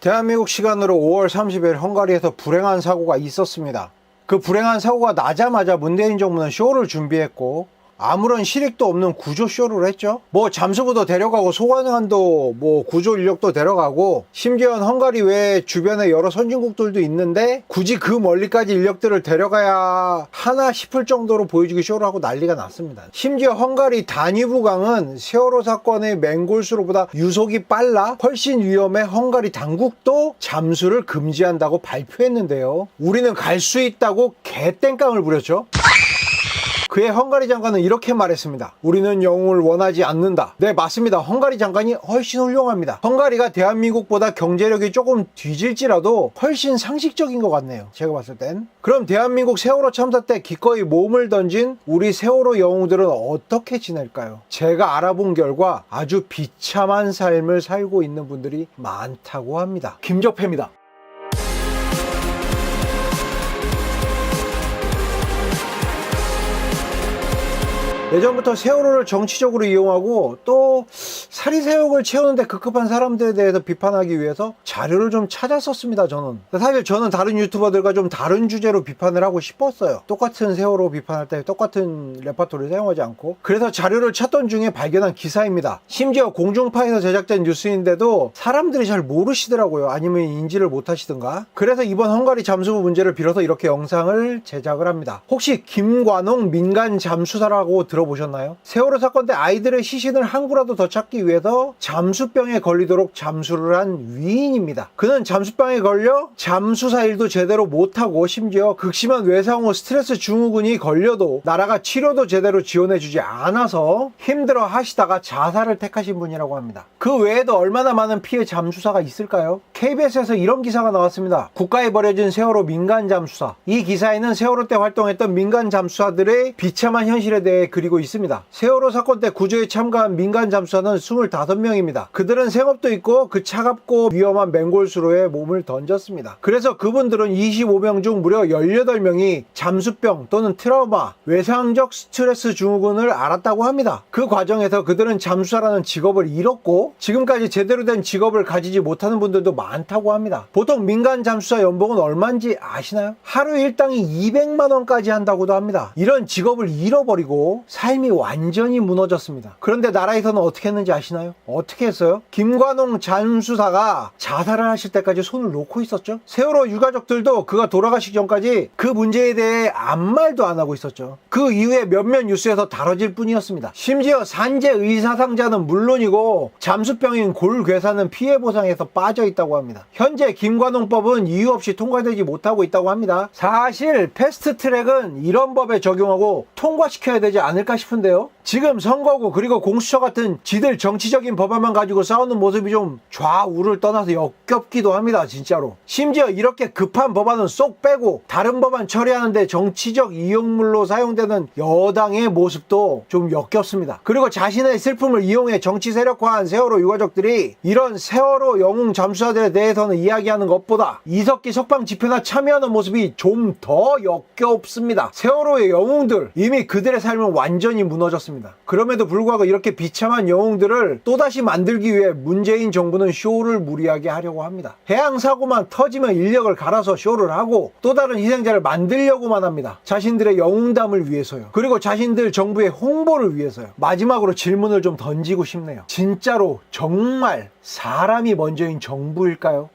대한민국 시간으로 5월 30일 헝가리에서 불행한 사고가 있었습니다. 그 불행한 사고가 나자마자 문재인 정부는 쇼를 준비했고 아무런 실익도 없는 구조쇼를 했죠. 잠수부도 데려가고 소방관도 구조 인력도 데려가고 심지어는 헝가리 외에 주변에 여러 선진국들도 있는데 굳이 그 멀리까지 인력들을 데려가야 하나 싶을 정도로 보여주기 쇼를 하고 난리가 났습니다. 심지어 헝가리 다뉴브강은 세월호 사건의 맹골수로보다 유속이 빨라 훨씬 위험해 헝가리 당국도 잠수를 금지한다고 발표했는데요. 우리는 갈 수 있다고 개땡깡을 부렸죠. 그의 헝가리 장관은 이렇게 말했습니다. 우리는 영웅을 원하지 않는다. 네, 맞습니다. 헝가리 장관이 훨씬 훌륭합니다. 헝가리가 대한민국보다 경제력이 조금 뒤질지라도 훨씬 상식적인 것 같네요. 제가 봤을 땐. 그럼 대한민국 세월호 참사 때 기꺼이 몸을 던진 우리 세월호 영웅들은 어떻게 지낼까요? 제가 알아본 결과 아주 비참한 삶을 살고 있는 분들이 많다고 합니다. 김적패입니다. 예전부터 세월호를 정치적으로 이용하고 또 사리사욕을 채우는데 급급한 사람들에 대해서 비판하기 위해서 자료를 좀 찾았었습니다. 사실 저는 다른 유튜버들과 좀 다른 주제로 비판을 하고 싶었어요. 똑같은 세월호 비판할 때 똑같은 레파토리를 사용하지 않고. 그래서 자료를 찾던 중에 발견한 기사입니다. 심지어 공중파에서 제작된 뉴스인데도 사람들이 잘 모르시더라고요. 아니면 인지를 못하시던가. 그래서 이번 헝가리 잠수부 문제를 빌어서 이렇게 영상을 제작을 합니다. 혹시 김관홍 민간 잠수사라고 들어보셨나요? 세월호 사건 때 아이들의 시신을 한 구라도 더 찾기 위해서 잠수병에 걸리도록 잠수를 한 위인입니다. 그는 잠수병에 걸려 잠수사 일도 제대로 못하고 심지어 극심한 외상 후 스트레스 증후군이 걸려도 나라가 치료도 제대로 지원해주지 않아서 힘들어 하시다가 자살을 택하신 분이라고 합니다. 그 외에도 얼마나 많은 피해 잠수사가 있을까요? KBS에서 이런 기사가 나왔습니다. 국가에 버려진 세월호 민간 잠수사. 이 기사에는 세월호 때 활동했던 민간 잠수사들의 비참한 현실에 대해 그리고 있습니다. 세월호 사건 때 구조에 참가한 민간 잠수사는 25명입니다. 그들은 생업도 있고 그 차갑고 위험한 맹골수로에 몸을 던졌습니다. 그래서 그분들은 25명 중 무려 18명이 잠수병 또는 트라우마, 외상적 스트레스 증후군을 앓았다고 합니다. 그 과정에서 그들은 잠수사라는 직업을 잃었고 지금까지 제대로 된 직업을 가지지 못하는 분들도 많다고 합니다. 보통 민간 잠수사 연봉은 얼마인지 아시나요? 하루 일당이 200만 원까지 한다고도 합니다. 이런 직업을 잃어버리고 삶이 완전히 무너졌습니다. 그런데 나라에서는 어떻게 했는지 아시나요? 어떻게 했어요? 김관홍 잠수사가 자살을 하실 때까지 손을 놓고 있었죠. 세월호 유가족들도 그가 돌아가시기 전까지 그 문제에 대해 아무 말도 안 하고 있었죠. 그 이후에 몇몇 뉴스에서 다뤄질 뿐이었습니다. 심지어 산재 의사상자는 물론이고 잠수병인 골괴사는 피해 보상에서 빠져 있다고 합니다. 현재 김관홍법은 이유 없이 통과되지 못하고 있다고 합니다. 사실 패스트트랙은 이런 법에 적용하고 통과시켜야 되지 않을까 싶은데요. 지금 선거구 그리고 공수처 같은 지들 정치적인 법안만 가지고 싸우는 모습이 좀 좌우를 떠나서 역겹기도 합니다. 진짜로. 심지어 이렇게 급한 법안은 쏙 빼고 다른 법안 처리하는데 정치적 이용물로 사용되는 여당의 모습도 좀 역겹습니다. 그리고 자신의 슬픔을 이용해 정치 세력화한 세월호 유가족들이 이런 세월호 영웅 잠수사들에 대해서는 이야기하는 것보다 이석기 석방 집회나 참여하는 모습이 좀 더 역겹습니다. 세월호의 영웅들 이미 그들의 삶은 완전히 무너졌습니다. 그럼에도 불구하고 이렇게 비참한 영웅들을 또다시 만들기 위해 문재인 정부는 쇼를 무리하게 하려고 합니다. 해양사고만 터지면 인력을 갈아서 쇼를 하고 또 다른 희생자를 만들려고만 합니다. 자신들의 영웅담을 위해서요. 그리고 자신들 정부의 홍보를 위해서요. 마지막으로 질문을 좀 던지고 싶네요. 진짜로 정말 사람이 먼저인 정부일까요?